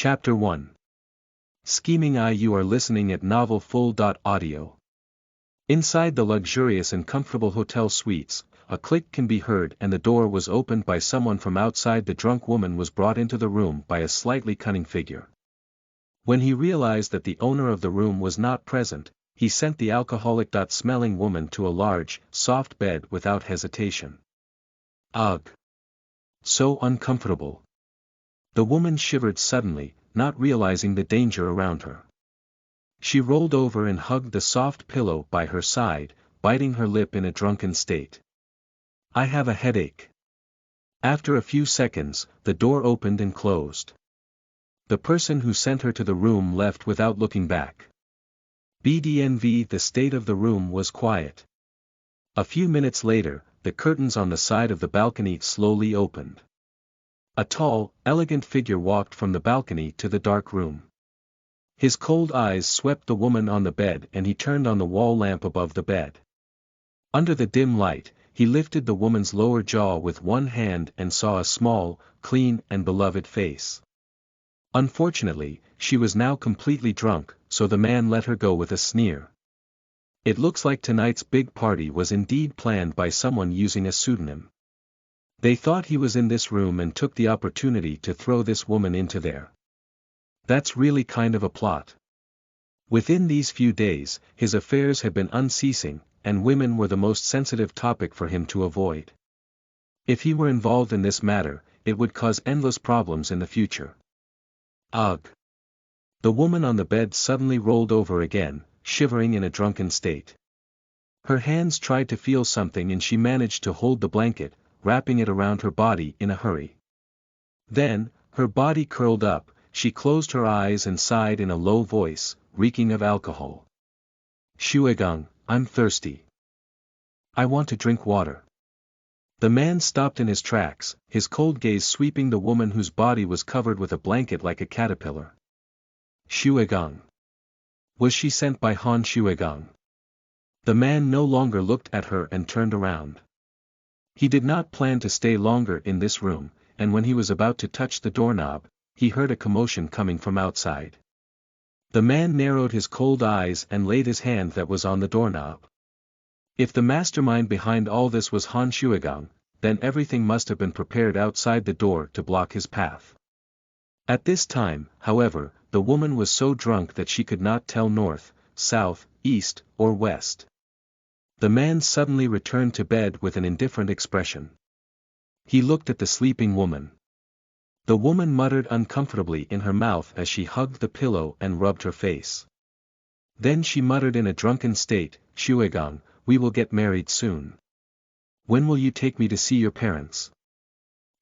Chapter 1. Scheming Eye. You are listening at Novel Full. Audio. Inside the luxurious and comfortable hotel suites, a click can be heard and the door was opened by someone from outside. The drunk woman was brought into the room by a slightly cunning figure. When he realized that the owner of the room was not present, he sent the alcoholic-smelling woman to a large, soft bed without hesitation. Ugh! So uncomfortable. The woman shivered suddenly, not realizing the danger around her. She rolled over and hugged the soft pillow by her side, biting her lip in a drunken state. I have a headache. After a few seconds, the door opened and closed. The person who sent her to the room left without looking back. BDNV. The state of the room was quiet. A few minutes later, the curtains on the side of the balcony slowly opened. A tall, elegant figure walked from the balcony to the dark room. His cold eyes swept the woman on the bed and he turned on the wall lamp above the bed. Under the dim light, he lifted the woman's lower jaw with one hand and saw a small, clean and beloved face. Unfortunately, she was now completely drunk, so the man let her go with a sneer. It looks like tonight's big party was indeed planned by someone using a pseudonym. They thought he was in this room and took the opportunity to throw this woman into there. That's really kind of a plot. Within these few days, his affairs had been unceasing, and women were the most sensitive topic for him to avoid. If he were involved in this matter, it would cause endless problems in the future. Ugh! The woman on the bed suddenly rolled over again, shivering in a drunken state. Her hands tried to feel something and she managed to hold the blanket, wrapping it around her body in a hurry. Then, her body curled up, she closed her eyes and sighed in a low voice, reeking of alcohol. Shuegang, I'm thirsty. I want to drink water. The man stopped in his tracks, his cold gaze sweeping the woman whose body was covered with a blanket like a caterpillar. Shuegang. Was she sent by Han Shuegang? The man no longer looked at her and turned around. He did not plan to stay longer in this room, and when he was about to touch the doorknob, he heard a commotion coming from outside. The man narrowed his cold eyes and laid his hand that was on the doorknob. If the mastermind behind all this was Han Shuegang, then everything must have been prepared outside the door to block his path. At this time, however, the woman was so drunk that she could not tell north, south, east, or west. The man suddenly returned to bed with an indifferent expression. He looked at the sleeping woman. The woman muttered uncomfortably in her mouth as she hugged the pillow and rubbed her face. Then she muttered in a drunken state, Shuegang, we will get married soon. When will you take me to see your parents?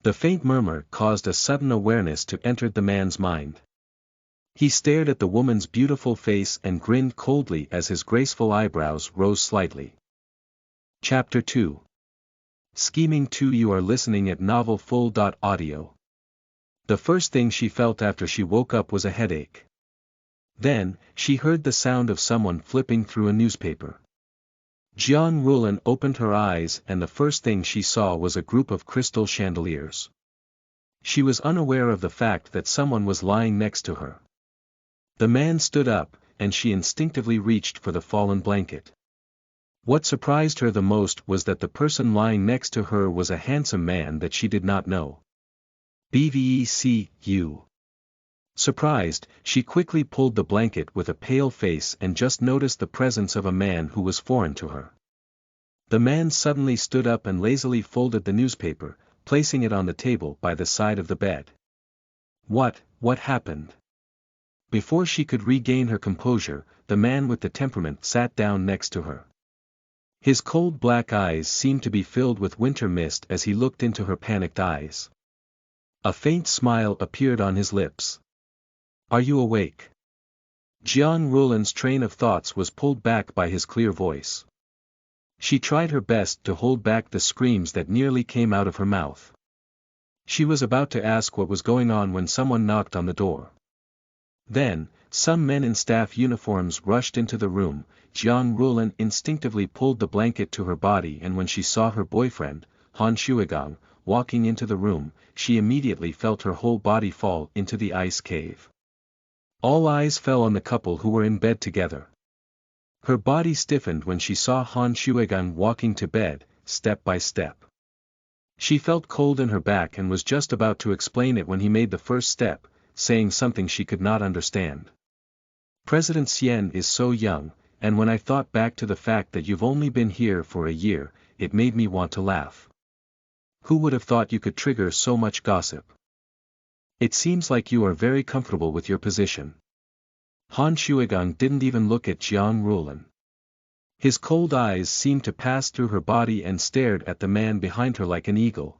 The faint murmur caused a sudden awareness to enter the man's mind. He stared at the woman's beautiful face and grinned coldly as his graceful eyebrows rose slightly. Chapter 2. Scheming 2. You are listening at Novel Full. Audio. The first thing she felt after she woke up was a headache. Then, she heard the sound of someone flipping through a newspaper. Jiang Rulan opened her eyes and the first thing she saw was a group of crystal chandeliers. She was unaware of the fact that someone was lying next to her. The man stood up, and she instinctively reached for the fallen blanket. What surprised her the most was that the person lying next to her was a handsome man that she did not know. BVECU. Surprised, she quickly pulled the blanket with a pale face and just noticed the presence of a man who was foreign to her. The man suddenly stood up and lazily folded the newspaper, placing it on the table by the side of the bed. What happened? Before she could regain her composure, the man with the temperament sat down next to her. His cold black eyes seemed to be filled with winter mist as he looked into her panicked eyes. A faint smile appeared on his lips. Are you awake? Jiang Rulan's train of thoughts was pulled back by his clear voice. She tried her best to hold back the screams that nearly came out of her mouth. She was about to ask what was going on when someone knocked on the door. Then, some men in staff uniforms rushed into the room. Jiang Rulan instinctively pulled the blanket to her body and when she saw her boyfriend, Han Shuegang, walking into the room, she immediately felt her whole body fall into the ice cave. All eyes fell on the couple who were in bed together. Her body stiffened when she saw Han Shuigang walking to bed, step by step. She felt cold in her back and was just about to explain it when he made the first step, saying something she could not understand. President Xian is so young, and when I thought back to the fact that you've only been here for a year, it made me want to laugh. Who would have thought you could trigger so much gossip? It seems like you are very comfortable with your position. Han Shuigang didn't even look at Jiang Ruolin. His cold eyes seemed to pass through her body and stared at the man behind her like an eagle.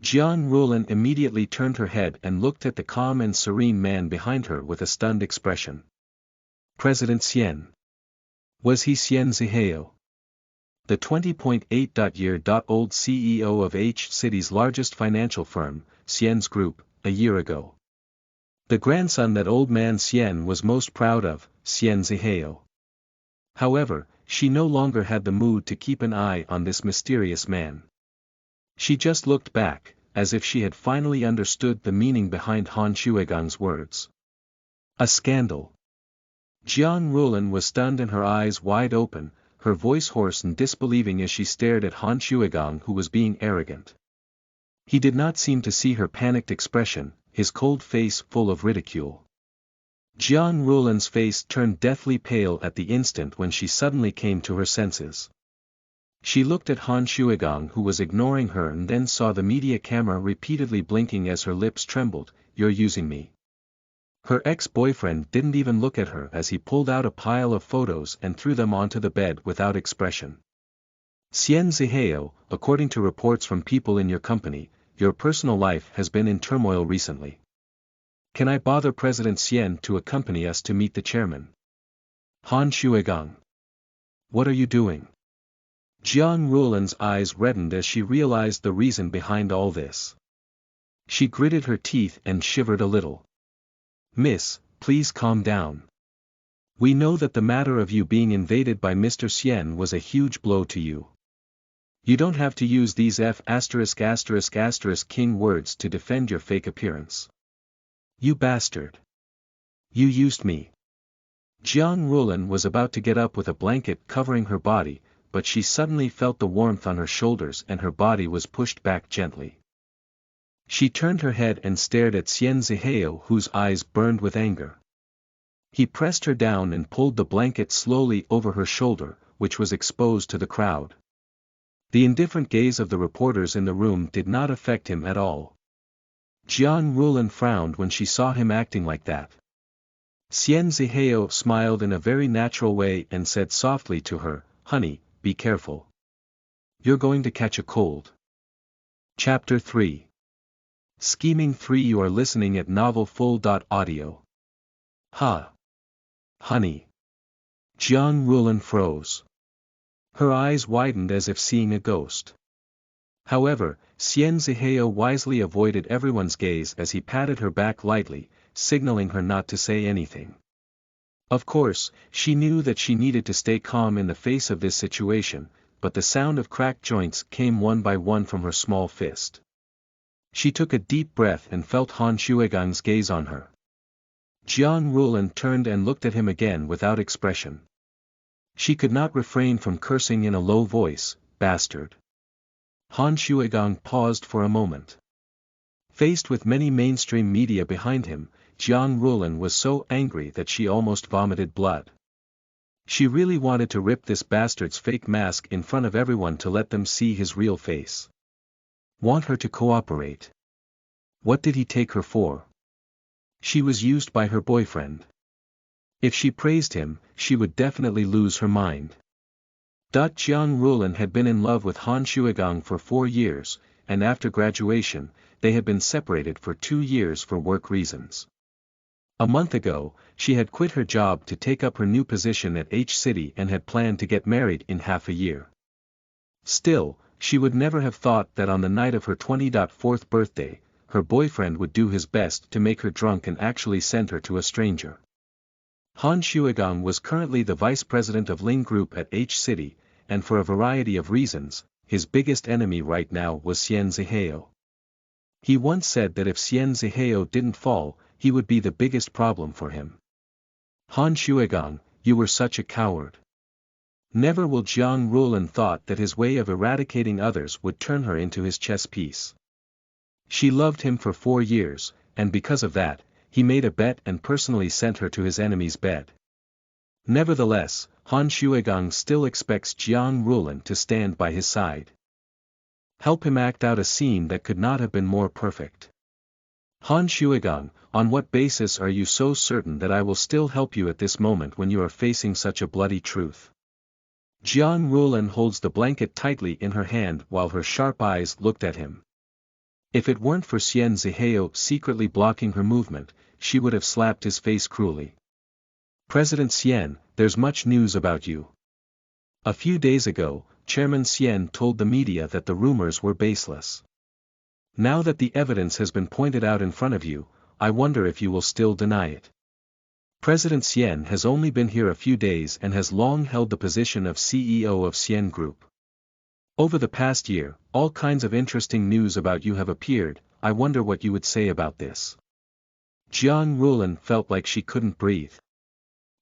Jiang Ruolin immediately turned her head and looked at the calm and serene man behind her with a stunned expression. President Xian. Was he Xian Zihao? The 20.8-year-old CEO of H City's largest financial firm, Xian's Group, a year ago. The grandson that old man Xian was most proud of, Xian Zihao. However, she no longer had the mood to keep an eye on this mysterious man. She just looked back, as if she had finally understood the meaning behind Han Shuigang's words. A scandal. Jiang Ruolin was stunned and her eyes wide open, her voice hoarse and disbelieving as she stared at Han Shuigang, who was being arrogant. He did not seem to see her panicked expression, his cold face full of ridicule. Jiang Ruolin's face turned deathly pale at the instant when she suddenly came to her senses. She looked at Han Shuigang, who was ignoring her, and then saw the media camera repeatedly blinking as her lips trembled. You're using me. Her ex-boyfriend didn't even look at her as he pulled out a pile of photos and threw them onto the bed without expression. Xian Zihao, according to reports from people in your company, your personal life has been in turmoil recently. Can I bother President Xian to accompany us to meet the chairman? Han Shuigang. What are you doing? Jiang Ruolin's eyes reddened as she realized the reason behind all this. She gritted her teeth and shivered a little. Miss, please calm down. We know that the matter of you being invaded by Mr. Xian was a huge blow to you. You don't have to use these *****king words to defend your fake appearance. You bastard. You used me. Jiang Ruolin was about to get up with a blanket covering her body, but she suddenly felt the warmth on her shoulders and her body was pushed back gently. She turned her head and stared at Xian Zihao, whose eyes burned with anger. He pressed her down and pulled the blanket slowly over her shoulder, which was exposed to the crowd. The indifferent gaze of the reporters in the room did not affect him at all. Jiang Ruolin frowned when she saw him acting like that. Xian Zihao smiled in a very natural way and said softly to her, "Honey, be careful. You're going to catch a cold." Chapter 3. Scheming 3. You are listening at novelfull.audio. Ha! Honey. Jiang Ruolin froze. Her eyes widened as if seeing a ghost. However, Xian Zihao wisely avoided everyone's gaze as he patted her back lightly, signaling her not to say anything. Of course, she knew that she needed to stay calm in the face of this situation, but the sound of cracked joints came one by one from her small fist. She took a deep breath and felt Han Shuigang's gaze on her. Jiang Ruolin turned and looked at him again without expression. She could not refrain from cursing in a low voice, "Bastard." Han Shuigang paused for a moment. Faced with many mainstream media behind him, Jiang Ruolin was so angry that she almost vomited blood. She really wanted to rip this bastard's fake mask in front of everyone to let them see his real face. Want her to cooperate. What did he take her for? She was used by her boyfriend. If she praised him, she would definitely lose her mind. Jiang Ruolin had been in love with Han Shuigang for 4 years, and after graduation, they had been separated for 2 years for work reasons. A month ago, she had quit her job to take up her new position at H City and had planned to get married in half a year. Still, she would never have thought that on the night of her 24th birthday, her boyfriend would do his best to make her drunk and actually send her to a stranger. Han Shuigang was currently the vice president of Ling Group at H City, and for a variety of reasons, his biggest enemy right now was Xian Zihao. He once said that if Xian Zihao didn't fall, he would be the biggest problem for him. Han Shuigang, you were such a coward. Never will Jiang Rulan thought that his way of eradicating others would turn her into his chess piece. She loved him for 4 years, and because of that, he made a bet and personally sent her to his enemy's bed. Nevertheless, Han Shuigang still expects Jiang Rulan to stand by his side. Help him act out a scene that could not have been more perfect. Han Shuigang, on what basis are you so certain that I will still help you at this moment when you are facing such a bloody truth? Jiang Rulan holds the blanket tightly in her hand while her sharp eyes looked at him. If it weren't for Xian Zihao secretly blocking her movement, she would have slapped his face cruelly. President Xian, there's much news about you. A few days ago, Chairman Xian told the media that the rumors were baseless. Now that the evidence has been pointed out in front of you, I wonder if you will still deny it. President Xian has only been here a few days and has long held the position of CEO of Xian Group. Over the past year, all kinds of interesting news about you have appeared. I wonder what you would say about this. Jiang Rulan felt like she couldn't breathe.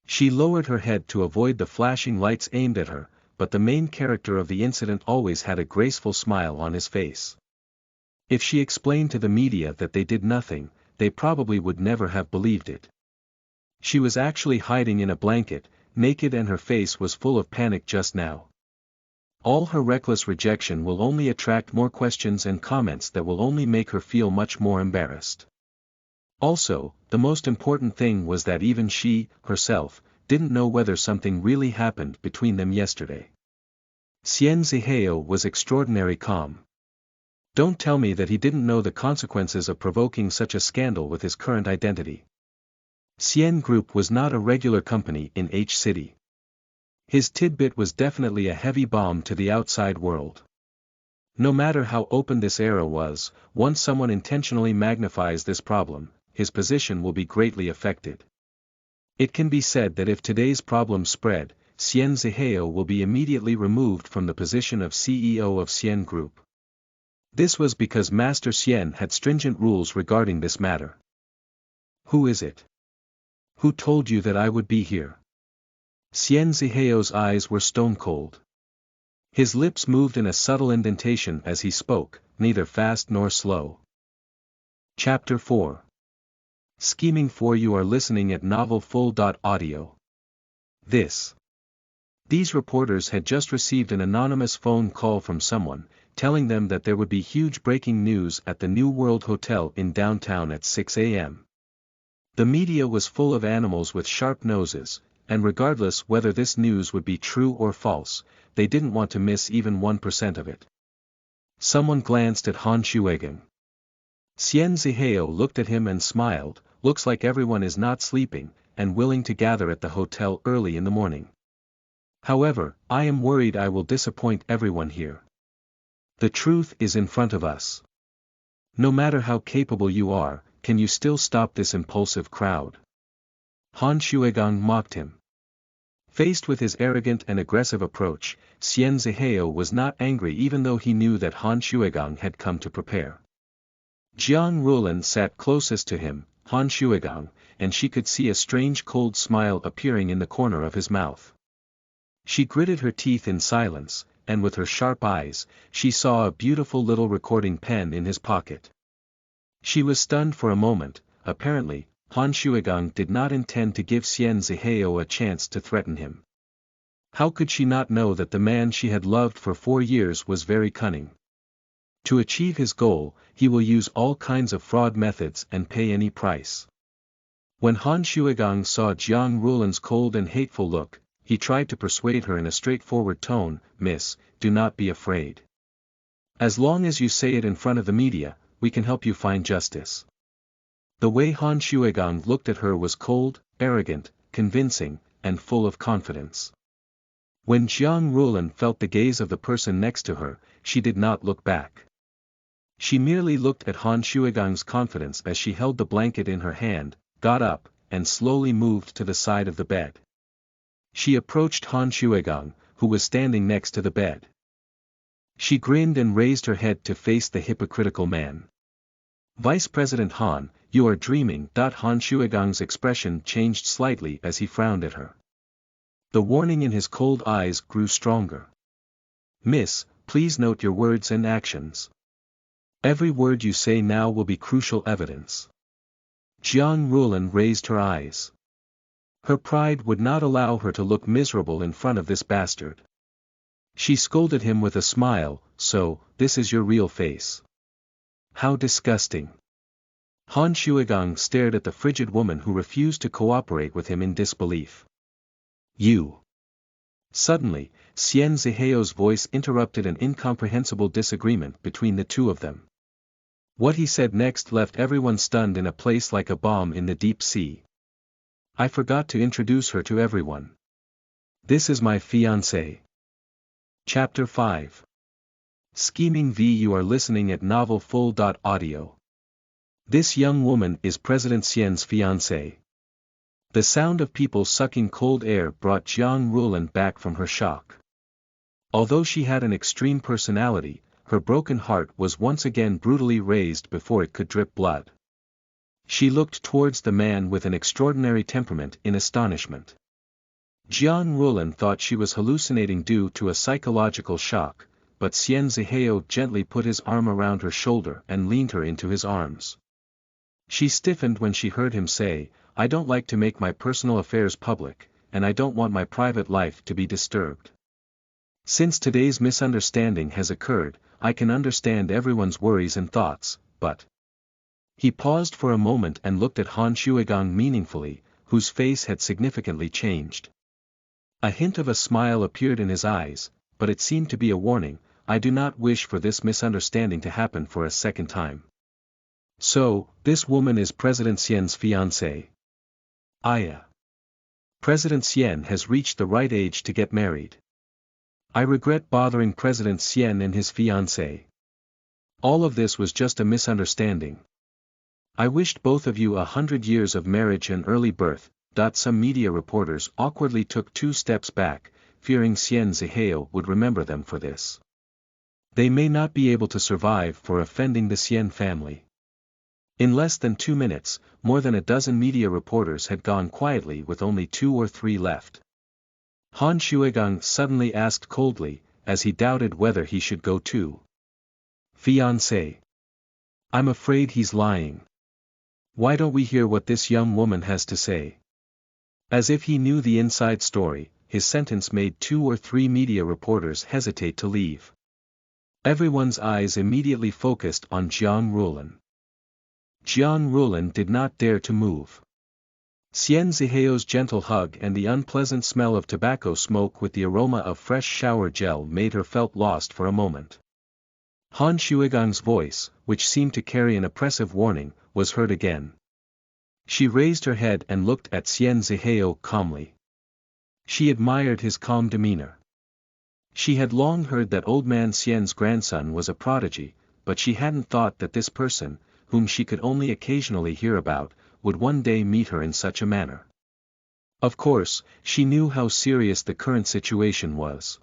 She lowered her head to avoid the flashing lights aimed at her, but the main character of the incident always had a graceful smile on his face. If she explained to the media that they did nothing, they probably would never have believed it. She was actually hiding in a blanket, naked, and her face was full of panic just now. All her reckless rejection will only attract more questions and comments that will only make her feel much more embarrassed. Also, the most important thing was that even she, herself, didn't know whether something really happened between them yesterday. Xian Zihao was extraordinarily calm. Don't tell me that he didn't know the consequences of provoking such a scandal with his current identity. Xian Group was not a regular company in H City. His tidbit was definitely a heavy bomb to the outside world. No matter how open this era was, once someone intentionally magnifies this problem, his position will be greatly affected. It can be said that if today's problem spread, Xian Zihao will be immediately removed from the position of CEO of Xian Group. This was because Master Xian had stringent rules regarding this matter. Who is it? Who told you that I would be here? Xian Zihao's eyes were stone cold. His lips moved in a subtle indentation as he spoke, neither fast nor slow. Chapter 4. Scheming for You are listening at novelfull.audio. These reporters had just received an anonymous phone call from someone, telling them that there would be huge breaking news at the New World Hotel in downtown at 6 a.m. The media was full of animals with sharp noses, and regardless whether this news would be true or false, they didn't want to miss even 1% of it. Someone glanced at Han Shuigang. Xian Zihao looked at him and smiled. Looks like everyone is not sleeping, and willing to gather at the hotel early in the morning. However, I am worried I will disappoint everyone here. The truth is in front of us. No matter how capable you are, can you still stop this impulsive crowd? Han Shuigang mocked him. Faced with his arrogant and aggressive approach, Xian Zihao was not angry even though he knew that Han Shuigang had come to prepare. Jiang Rulan sat closest to him, Han Shuigang, and she could see a strange cold smile appearing in the corner of his mouth. She gritted her teeth in silence, and with her sharp eyes, she saw a beautiful little recording pen in his pocket. She was stunned for a moment. Apparently, Han Shuigang did not intend to give Xian Zihao a chance to threaten him. How could she not know that the man she had loved for 4 years was very cunning? To achieve his goal, he will use all kinds of fraud methods and pay any price. When Han Shuigang saw Jiang Rulan's cold and hateful look, he tried to persuade her in a straightforward tone, "Miss, do not be afraid. As long as you say it in front of the media, we can help you find justice." The way Han Shuigang looked at her was cold, arrogant, convincing, and full of confidence. When Jiang Rulan felt the gaze of the person next to her, she did not look back. She merely looked at Han Shuigang's confidence as she held the blanket in her hand, got up, and slowly moved to the side of the bed. She approached Han Shuigang, who was standing next to the bed. She grinned and raised her head to face the hypocritical man. Vice President Han, you are dreaming. Han Shuigang's expression changed slightly as he frowned at her. The warning in his cold eyes grew stronger. Miss, please note your words and actions. Every word you say now will be crucial evidence. Jiang Rulan raised her eyes. Her pride would not allow her to look miserable in front of this bastard. She scolded him with a smile, so, this is your real face. How disgusting. Han Shuigang stared at the frigid woman who refused to cooperate with him in disbelief. You. Suddenly, Xian Ziheo's voice interrupted an incomprehensible disagreement between the two of them. What he said next left everyone stunned in a place like a bomb in the deep sea. I forgot to introduce her to everyone. This is my fiancée. Chapter 5. Scheming V. You are listening at novelfull.audio. This young woman is President Xian's fiancée. The sound of people sucking cold air brought Jiang Rulan back from her shock. Although she had an extreme personality, her broken heart was once again brutally raised before it could drip blood. She looked towards the man with an extraordinary temperament in astonishment. Jiang Rulan thought she was hallucinating due to a psychological shock, but Xian Ziheo gently put his arm around her shoulder and leaned her into his arms. She stiffened when she heard him say, I don't like to make my personal affairs public, and I don't want my private life to be disturbed. Since today's misunderstanding has occurred, I can understand everyone's worries and thoughts, but... He paused for a moment and looked at Han Shuigang meaningfully, whose face had significantly changed. A hint of a smile appeared in his eyes, but it seemed to be a warning. I do not wish for this misunderstanding to happen for a second time. So, this woman is President Xian's fiancée. Aya. President Xian has reached the right age to get married. I regret bothering President Xian and his fiancée. All of this was just a misunderstanding. I wished both of you 100 years of marriage and early birth. Some media reporters awkwardly took 2 steps back, fearing Xian Ziheo would remember them for this. They may not be able to survive for offending the Xian family. In less than 2 minutes, more than a dozen media reporters had gone quietly with only 2 or 3 left. Han Shuigang suddenly asked coldly, as he doubted whether he should go too. Fiancé. I'm afraid he's lying. Why don't we hear what this young woman has to say? As if he knew the inside story, his sentence made 2 or 3 media reporters hesitate to leave. Everyone's eyes immediately focused on Jiang Rulan. Jiang Rulan did not dare to move. Xian Ziheo's gentle hug and the unpleasant smell of tobacco smoke with the aroma of fresh shower gel made her felt lost for a moment. Han Shuigang's voice, which seemed to carry an oppressive warning, was heard again. She raised her head and looked at Xian Ziheo calmly. She admired his calm demeanor. She had long heard that old man Xian's grandson was a prodigy, but she hadn't thought that this person, whom she could only occasionally hear about, would one day meet her in such a manner. Of course, she knew how serious the current situation was.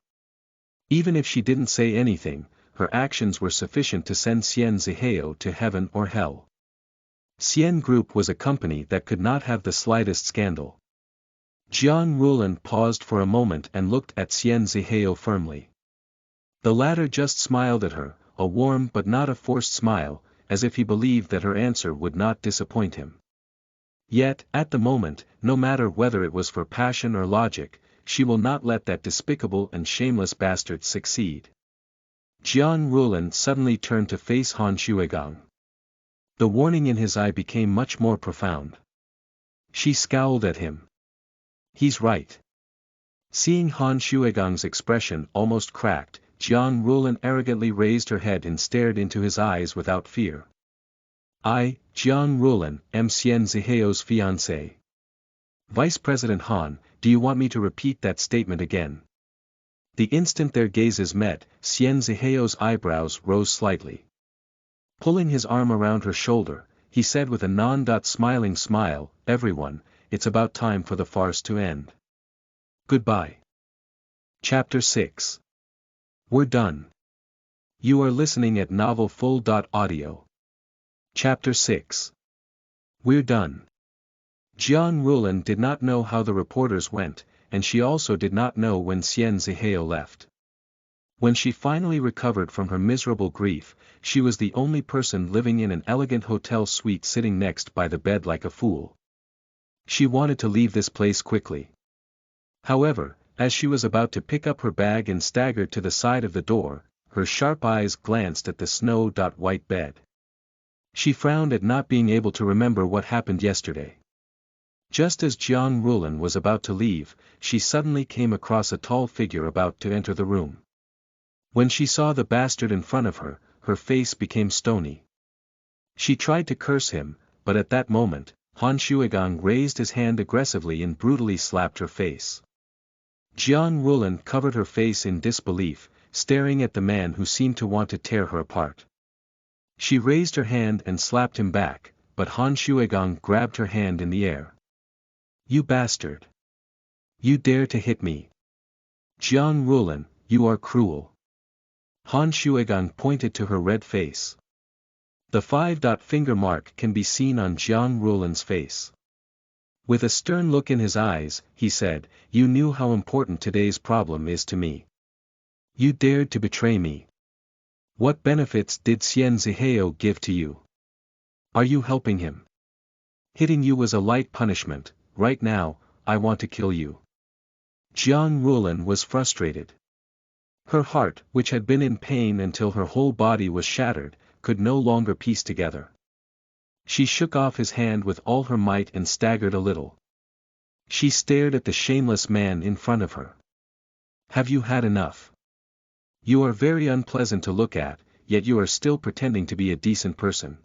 Even if she didn't say anything, her actions were sufficient to send Xian Ziheo to heaven or hell. Xian Group was a company that could not have the slightest scandal. Jiang Rulan paused for a moment and looked at Xian Ziheo firmly. The latter just smiled at her, a warm but not a forced smile, as if he believed that her answer would not disappoint him. Yet, at the moment, no matter whether it was for passion or logic, she will not let that despicable and shameless bastard succeed. Jiang Rulan suddenly turned to face Han Shuigang. The warning in his eye became much more profound. She scowled at him. He's right. Seeing Han Shuigang's expression almost cracked, Jiang Rulan arrogantly raised her head and stared into his eyes without fear. I, Jiang Rulan, am Xian Ziheo's fiancé. Vice President Han, do you want me to repeat that statement again? The instant their gazes met, Xian Ziheo's eyebrows rose slightly. Pulling his arm around her shoulder, he said with a non-smiling smile, everyone, it's about time for the farce to end. Goodbye. Chapter 6. We're done. You are listening at novelfull.audio. Chapter 6. We're done. Jian Rulan did not know how the reporters went, and she also did not know when Xian Zihao left. When she finally recovered from her miserable grief, she was the only person living in an elegant hotel suite sitting next by the bed like a fool. She wanted to leave this place quickly. However, as she was about to pick up her bag and staggered to the side of the door, her sharp eyes glanced at the snow-white bed. She frowned at not being able to remember what happened yesterday. Just as Jian Rulan was about to leave, she suddenly came across a tall figure about to enter the room. When she saw the bastard in front of her, her face became stony. She tried to curse him, but at that moment, Han Shuigang raised his hand aggressively and brutally slapped her face. Jian Rulan covered her face in disbelief, staring at the man who seemed to want to tear her apart. She raised her hand and slapped him back, but Han Shuigang grabbed her hand in the air. "You bastard! You dare to hit me! Jian Rulan, you are cruel!" Han Shuigang pointed to her red face. The 5-finger mark can be seen on Jian Rulan's face. With a stern look in his eyes, he said, "You knew how important today's problem is to me. You dared to betray me. What benefits did Xian Zihao give to you? Are you helping him? Hitting you was a light punishment. Right now, I want to kill you." Jian Rulan was frustrated. Her heart, which had been in pain until her whole body was shattered, could no longer piece together. She shook off his hand with all her might and staggered a little. She stared at the shameless man in front of her. "Have you had enough? You are very unpleasant to look at, yet you are still pretending to be a decent person.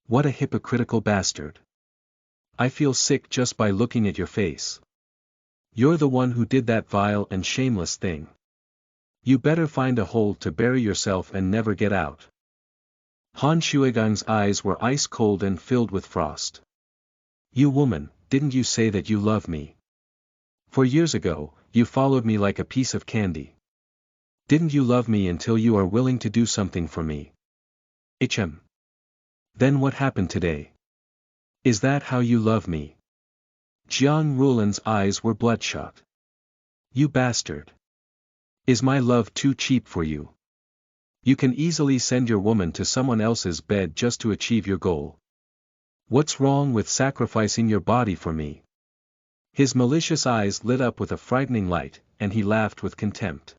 What a hypocritical bastard. I feel sick just by looking at your face. You're the one who did that vile and shameless thing. You better find a hole to bury yourself and never get out." Han Shuigang's eyes were ice cold and filled with frost. "You woman, didn't you say that you love me? 4 years ago, you followed me like a piece of candy. Didn't you love me until you are willing to do something for me? Hm. Then what happened today? Is that how you love me?" Jian Rulan's eyes were bloodshot. "You bastard. Is my love too cheap for you? You can easily send your woman to someone else's bed just to achieve your goal. What's wrong with sacrificing your body for me?" His malicious eyes lit up with a frightening light, and he laughed with contempt.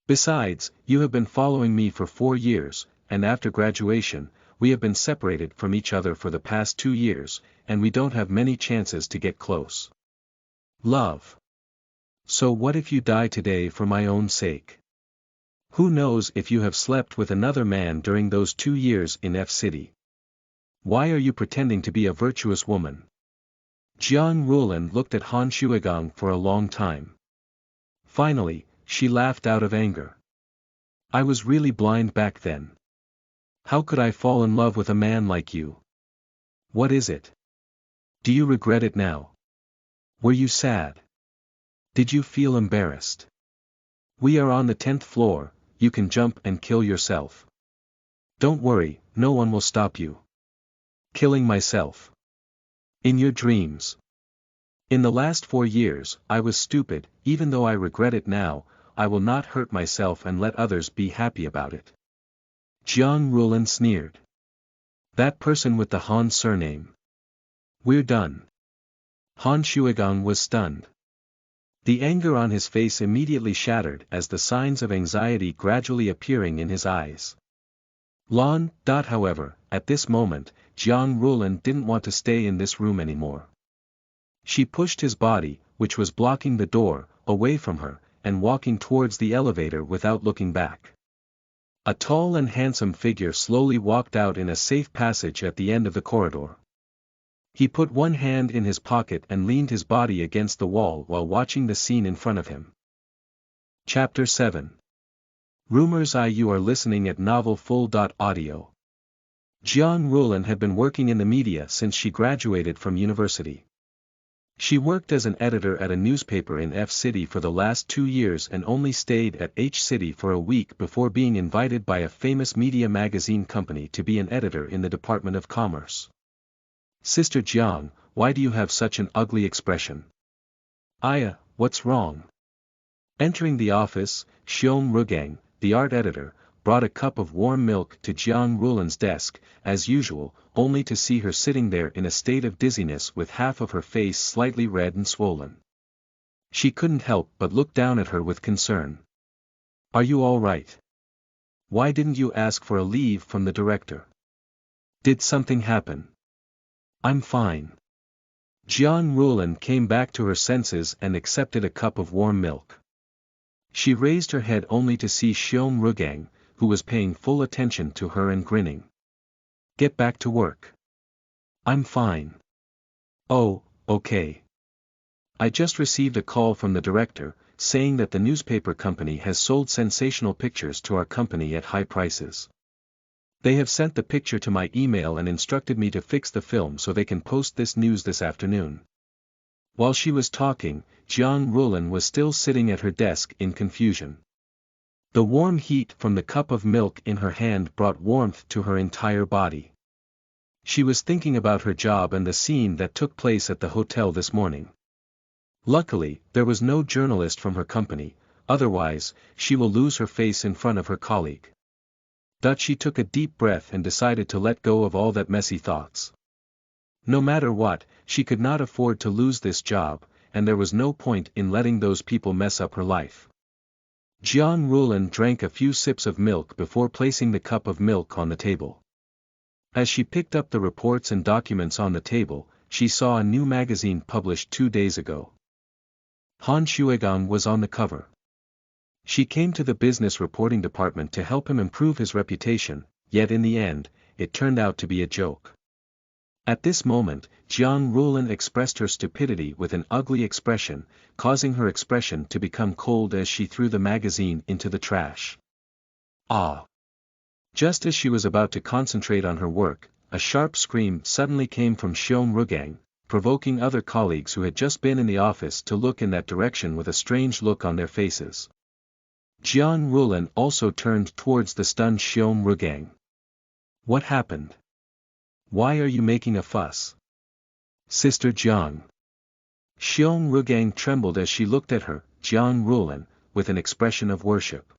"Besides, you have been following me for 4 years, and after graduation, we have been separated from each other for the past 2 years, and we don't have many chances to get close. Love. So what if you die today for my own sake? Who knows if you have slept with another man during those 2 years in F City? Why are you pretending to be a virtuous woman?" Jian Rulan looked at Han Shuigang for a long time. Finally, she laughed out of anger. "I was really blind back then. How could I fall in love with a man like you? What is it? Do you regret it now? Were you sad? Did you feel embarrassed? We are on the 10th floor, you can jump and kill yourself. Don't worry, no one will stop you." "Killing myself? In your dreams? In the last 4 years, I was stupid. Even though I regret it now, I will not hurt myself and let others be happy about it." Jian Rulan sneered. "That person with the Han surname. We're done." Han Shuigang was stunned. The anger on his face immediately shattered as the signs of anxiety gradually appearing in his eyes. However, at this moment, Jian Rulan didn't want to stay in this room anymore. She pushed his body, which was blocking the door, away from her, and walking towards the elevator without looking back. A tall and handsome figure slowly walked out in a safe passage at the end of the corridor. He put one hand in his pocket and leaned his body against the wall while watching the scene in front of him. Chapter 7. Rumors. You are listening at novelfull.audio. Jian Rulan had been working in the media since she graduated from university. She worked as an editor at a newspaper in F City for the last 2 years and only stayed at H City for a week before being invited by a famous media magazine company to be an editor in the Department of Commerce. Sister Jiang, why do you have such an ugly expression? Aya, what's wrong? Entering the office, Xiong Rugang, the art editor, brought a cup of warm milk to Jiang Rulan's desk, as usual, only to see her sitting there in a state of dizziness with half of her face slightly red and swollen. She couldn't help but look down at her with concern. Are you all right? Why didn't you ask for a leave from the director? Did something happen? I'm fine. Jiang Rulan came back to her senses and accepted a cup of warm milk. She raised her head only to see Xiong Rugang, who was paying full attention to her and grinning. Get back to work. I'm fine. Oh, okay. I just received a call from the director, saying that the newspaper company has sold sensational pictures to our company at high prices. They have sent the picture to my email and instructed me to fix the film so they can post this news this afternoon. While she was talking, Jiang Rulan was still sitting at her desk in confusion. The warm heat from the cup of milk in her hand brought warmth to her entire body. She was thinking about her job and the scene that took place at the hotel this morning. Luckily, there was no journalist from her company, otherwise, she will lose her face in front of her colleague. She took a deep breath and decided to let go of all that messy thoughts. No matter what, she could not afford to lose this job, and there was no point in letting those people mess up her life. Jiang Rulan drank a few sips of milk before placing the cup of milk on the table. As she picked up the reports and documents on the table, she saw a new magazine published 2 days ago. Han Shuigang was on the cover. She came to the business reporting department to help him improve his reputation, yet in the end, it turned out to be a joke. At this moment, Jiang Rulan expressed her stupidity with an ugly expression, causing her expression to become cold as she threw the magazine into the trash. Ah! Just as she was about to concentrate on her work, a sharp scream suddenly came from Xiong Rugang, provoking other colleagues who had just been in the office to look in that direction with a strange look on their faces. Jiang Rulan also turned towards the stunned Xiong Rugang. What happened? Why are you making a fuss? Sister Jiang. Xiong Rugang trembled as she looked at her, Jiang Rulan, with an expression of worship.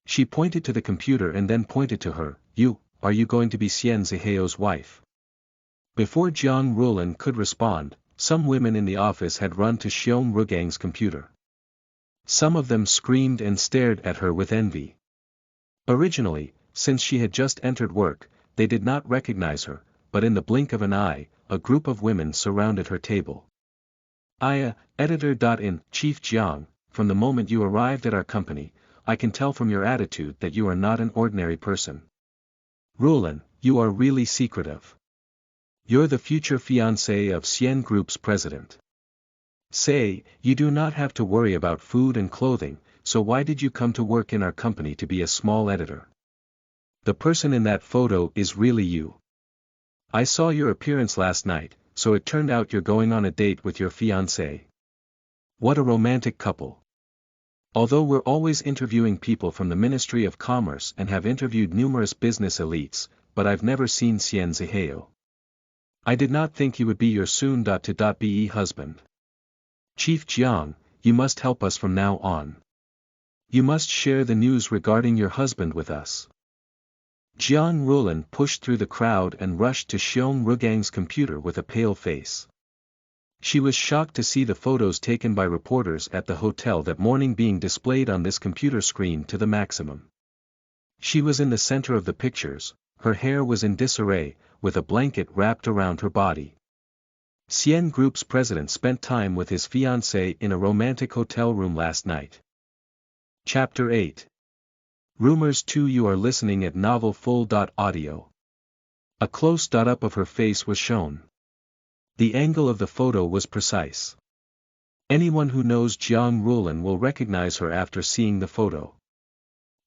She pointed to the computer and then pointed to her, are you going to be Xian Ziheo's wife? Before Jiang Rulan could respond, some women in the office had run to Xiong Rugang's computer. Some of them screamed and stared at her with envy. Originally, since she had just entered work, they did not recognize her, but in the blink of an eye, a group of women surrounded her table. Aya, editor. Chief Jiang, from the moment you arrived at our company, I can tell from your attitude that you are not an ordinary person. Rulan, you are really secretive. You're the future fiancé of Xian Group's president. Say, you do not have to worry about food and clothing, so why did you come to work in our company to be a small editor? The person in that photo is really you. I saw your appearance last night, so it turned out you're going on a date with your fiancé. What a romantic couple. Although we're always interviewing people from the Ministry of Commerce and have interviewed numerous business elites, but I've never seen Xian Ziheo. I did not think he would be your soon-to-be husband. Chief Jiang, you must help us from now on. You must share the news regarding your husband with us. Jiang Rulan pushed through the crowd and rushed to Xiong Rugang's computer with a pale face. She was shocked to see the photos taken by reporters at the hotel that morning being displayed on this computer screen to the maximum. She was in the center of the pictures, her hair was in disarray, with a blanket wrapped around her body. Xian Group's president spent time with his fiancée in a romantic hotel room last night. Chapter 8. Rumors 2. You are listening at novelfull.audio. A close-up of her face was shown. The angle of the photo was precise. Anyone who knows Jiang Rulan will recognize her after seeing the photo.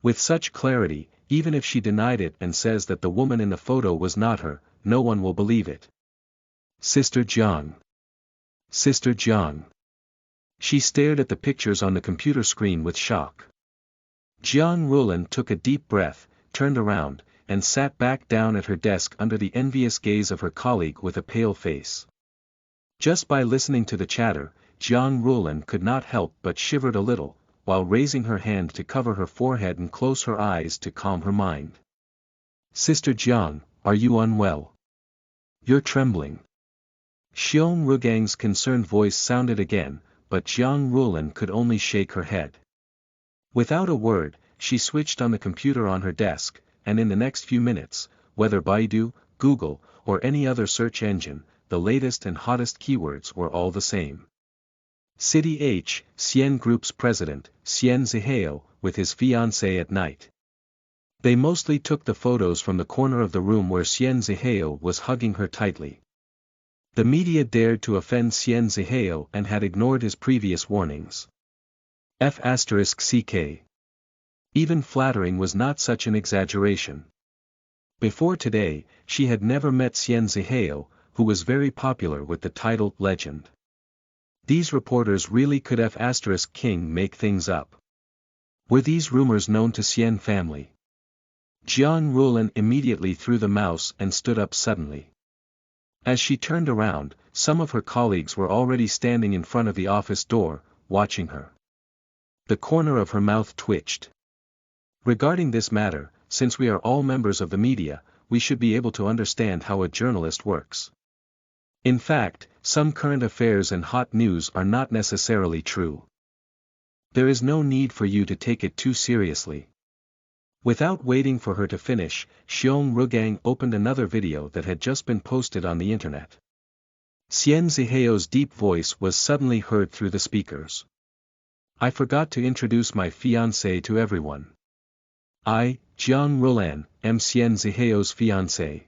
With such clarity, even if she denied it and says that the woman in the photo was not her, no one will believe it. Sister Jiang. Sister Jiang. She stared at the pictures on the computer screen with shock. Jiang Rulan took a deep breath, turned around, and sat back down at her desk under the envious gaze of her colleague with a pale face. Just by listening to the chatter, Jiang Rulan could not help but shivered a little, while raising her hand to cover her forehead and close her eyes to calm her mind. Sister Jiang, are you unwell? You're trembling. Xiong Rugang's concerned voice sounded again, but Jiang Rulan could only shake her head. Without a word, she switched on the computer on her desk, and in the next few minutes, whether Baidu, Google, or any other search engine, the latest and hottest keywords were all the same. City H, Xian Group's president, Xian Zihao, with his fiancée at night. They mostly took the photos from the corner of the room where Xian Zihao was hugging her tightly. The media dared to offend Xian Zihao and had ignored his previous warnings. F***ck. Even flattering was not such an exaggeration. Before today, she had never met Xian Zihao, who was very popular with the title legend. These reporters really could F***king make things up. Were these rumors known to Xian family? Jiang Rulan immediately threw the mouse and stood up suddenly. As she turned around, some of her colleagues were already standing in front of the office door, watching her. The corner of her mouth twitched. Regarding this matter, since we are all members of the media, we should be able to understand how a journalist works. In fact, some current affairs and hot news are not necessarily true. There is no need for you to take it too seriously. Without waiting for her to finish, Xiong Rugang opened another video that had just been posted on the internet. Xian Zihao's deep voice was suddenly heard through the speakers. I forgot to introduce my fiancée to everyone. I, Jiang Rulan, am Xian Zihao's fiancée.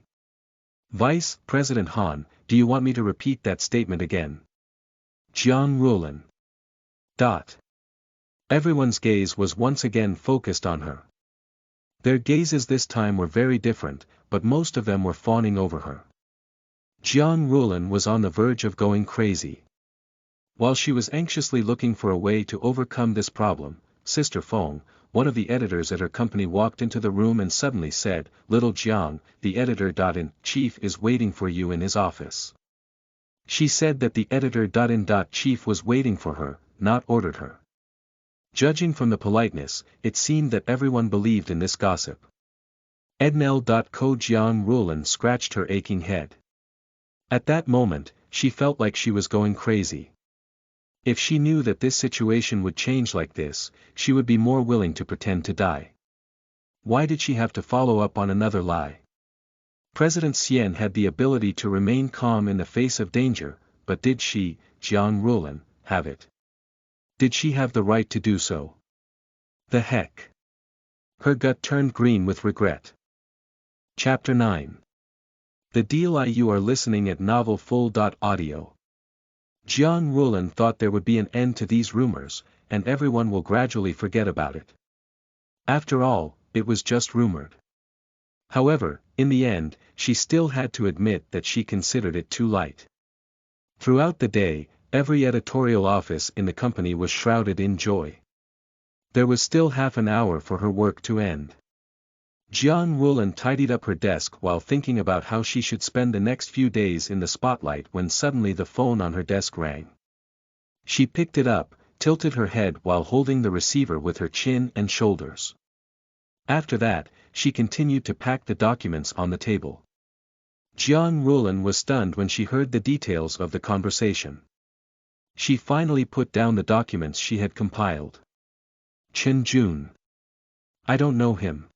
Vice President Han, do you want me to repeat that statement again? Jiang Rulan. Everyone's gaze was once again focused on her. Their gazes this time were very different, but most of them were fawning over her. Jiang Rulan was on the verge of going crazy. While she was anxiously looking for a way to overcome this problem, Sister Feng, one of the editors at her company, walked into the room and suddenly said, "Little Jiang, the editor-in-chief is waiting for you in his office." She said that the editor-in-chief was waiting for her, not ordered her. Judging from the politeness, it seemed that everyone believed in this gossip. Ednel.co Jiang Rulan scratched her aching head. At that moment, she felt like she was going crazy. If she knew that this situation would change like this, she would be more willing to pretend to die. Why did she have to follow up on another lie? President Xian had the ability to remain calm in the face of danger, but did she, Jiang Rulan, have it? Did she have the right to do so? The heck? Her gut turned green with regret. Chapter 9. The Deal. You are listening at novelfull.audio. Jiang Rulan thought there would be an end to these rumors, and everyone will gradually forget about it. After all, it was just rumored. However, in the end, she still had to admit that she considered it too light. Throughout the day, every editorial office in the company was shrouded in joy. There was still half an hour for her work to end. Jiang Rulan tidied up her desk while thinking about how she should spend the next few days in the spotlight when suddenly the phone on her desk rang. She picked it up, tilted her head while holding the receiver with her chin and shoulders. After that, she continued to pack the documents on the table. Jiang Rulan was stunned when she heard the details of the conversation. She finally put down the documents she had compiled. Chen Jun. I don't know him.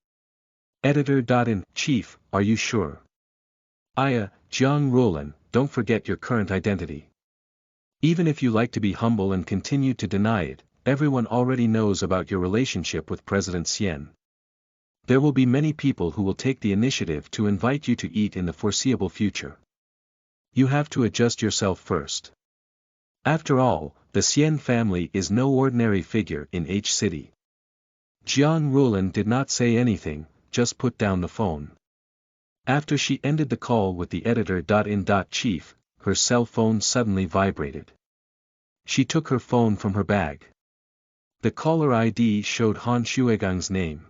Editor-in-chief, are you sure? Jiang Rulan, don't forget your current identity. Even if you like to be humble and continue to deny it, everyone already knows about your relationship with President Xian. There will be many people who will take the initiative to invite you to eat in the foreseeable future. You have to adjust yourself first. After all, the Xian family is no ordinary figure in H City. Jiang Rulan did not say anything, just put down the phone. After she ended the call with the editor-in-chief, her cell phone suddenly vibrated. She took her phone from her bag. The caller ID showed Han Shuegang's name.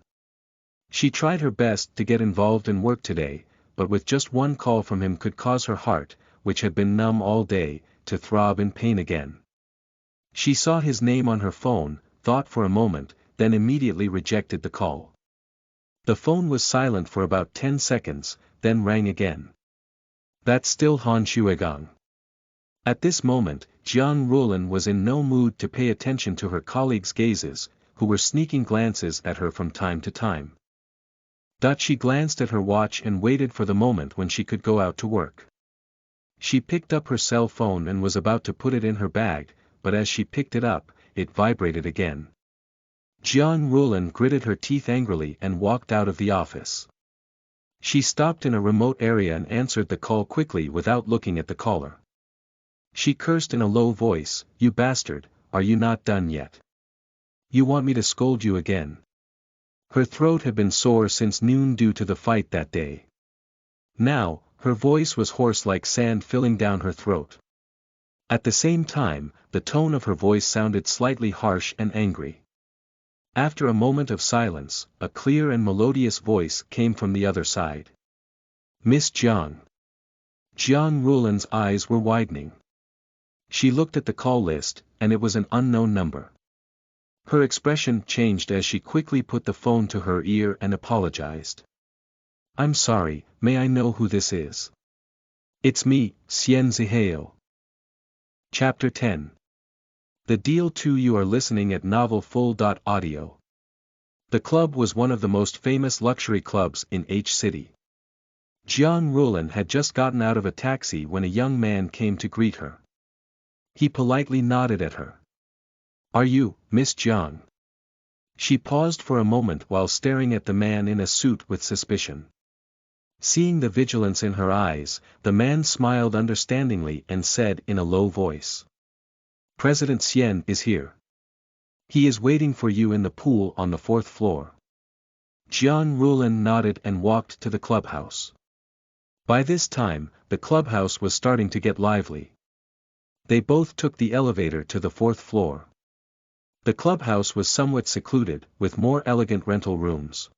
She tried her best to get involved in work today, but with just one call from him could cause her heart, which had been numb all day, to throb in pain again. She saw his name on her phone, thought for a moment, then immediately rejected the call. The phone was silent for about 10 seconds, then rang again. That's still Han Shuegang. At this moment, Jiang Ruolin was in no mood to pay attention to her colleagues' gazes, who were sneaking glances at her from time to time. She glanced at her watch and waited for the moment when she could go out to work. She picked up her cell phone and was about to put it in her bag, but as she picked it up, it vibrated again. Jiang Ruolin gritted her teeth angrily and walked out of the office. She stopped in a remote area and answered the call quickly without looking at the caller. She cursed in a low voice, "You bastard, are you not done yet? You want me to scold you again?" Her throat had been sore since noon due to the fight that day. Now, her voice was hoarse like sand filling down her throat. At the same time, the tone of her voice sounded slightly harsh and angry. After a moment of silence, a clear and melodious voice came from the other side. "Miss Jiang." Jiang Ruolin's eyes were widening. She looked at the call list, and it was an unknown number. Her expression changed as she quickly put the phone to her ear and apologized. "I'm sorry, may I know who this is?" "It's me, Xian Zihao." Chapter 10. The Deal 2. You are listening at novelfull.audio. The club was one of the most famous luxury clubs in H City. Jiang Ruolin had just gotten out of a taxi when a young man came to greet her. He politely nodded at her. "Are you, Miss Jiang?" She paused for a moment while staring at the man in a suit with suspicion. Seeing the vigilance in her eyes, the man smiled understandingly and said in a low voice, "President Xian is here. He is waiting for you in the pool on the 4th floor." Jiang Ruolin nodded and walked to the clubhouse. By this time, the clubhouse was starting to get lively. They both took the elevator to the 4th floor. The clubhouse was somewhat secluded, with more elegant rental rooms.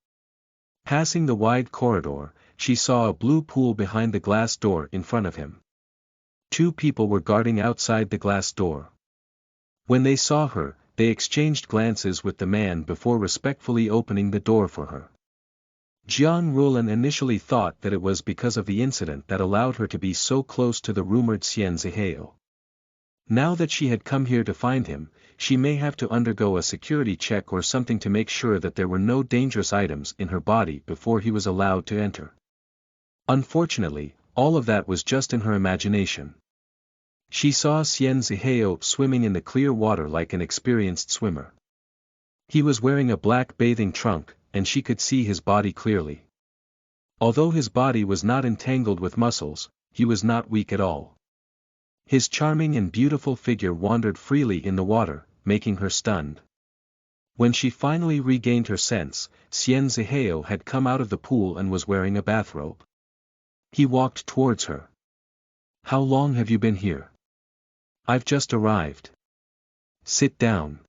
Passing the wide corridor, she saw a blue pool behind the glass door in front of him. 2 people were guarding outside the glass door. When they saw her, they exchanged glances with the man before respectfully opening the door for her. Jiang Ruolin initially thought that it was because of the incident that allowed her to be so close to the rumored Xian Zihao. Now that she had come here to find him, she may have to undergo a security check or something to make sure that there were no dangerous items in her body before he was allowed to enter. Unfortunately, all of that was just in her imagination. She saw Xian Zihao swimming in the clear water like an experienced swimmer. He was wearing a black bathing trunk, and she could see his body clearly. Although his body was not entangled with muscles, he was not weak at all. His charming and beautiful figure wandered freely in the water, making her stunned. When she finally regained her sense, Xian Zihao had come out of the pool and was wearing a bathrobe. He walked towards her. "How long have you been here?" "I've just arrived." "Sit down."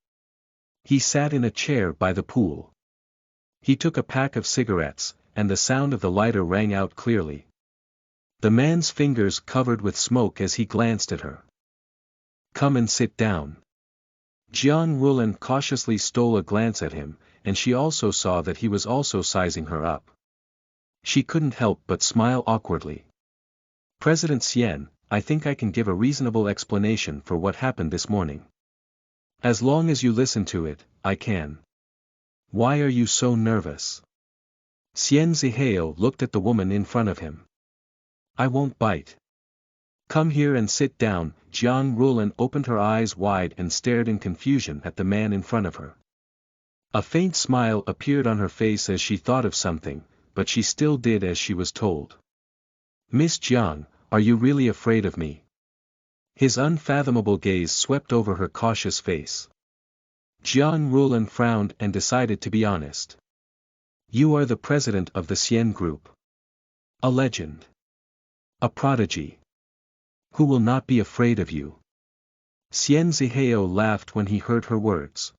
He sat in a chair by the pool. He took a pack of cigarettes, and the sound of the lighter rang out clearly. The man's fingers covered with smoke as he glanced at her. "Come and sit down." Jiang Ruolin cautiously stole a glance at him, and she also saw that he was also sizing her up. She couldn't help but smile awkwardly. "President Xian, I think I can give a reasonable explanation for what happened this morning. As long as you listen to it, I can." "Why are you so nervous?" Xian Zihao looked at the woman in front of him. "I won't bite." "Come here and sit down." Jiang Ruolin opened her eyes wide and stared in confusion at the man in front of her. A faint smile appeared on her face as she thought of something, but she still did as she was told. "Miss Jiang, are you really afraid of me?" His unfathomable gaze swept over her cautious face. Jiang Ruolin frowned and decided to be honest. "You are the president of the Xian Group. A legend. A prodigy. Who will not be afraid of you?" Xian Zihao laughed when he heard her words.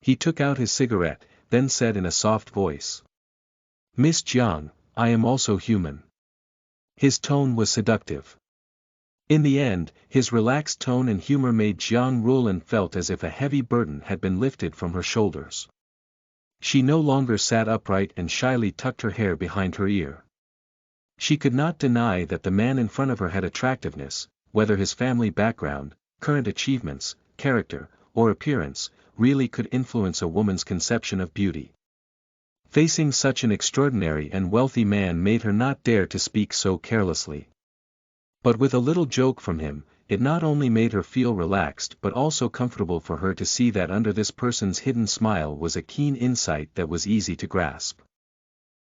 He took out his cigarette, then said in a soft voice. Miss Jiang, I am also human. His tone was seductive. In the end, his relaxed tone and humor made Jiang Ruolin felt as if a heavy burden had been lifted from her shoulders. She no longer sat upright and shyly tucked her hair behind her ear. She could not deny that the man in front of her had attractiveness, whether his family background, current achievements, character, or appearance, really could influence a woman's conception of beauty. Facing such an extraordinary and wealthy man made her not dare to speak so carelessly. But with a little joke from him, it not only made her feel relaxed but also comfortable for her to see that under this person's hidden smile was a keen insight that was easy to grasp.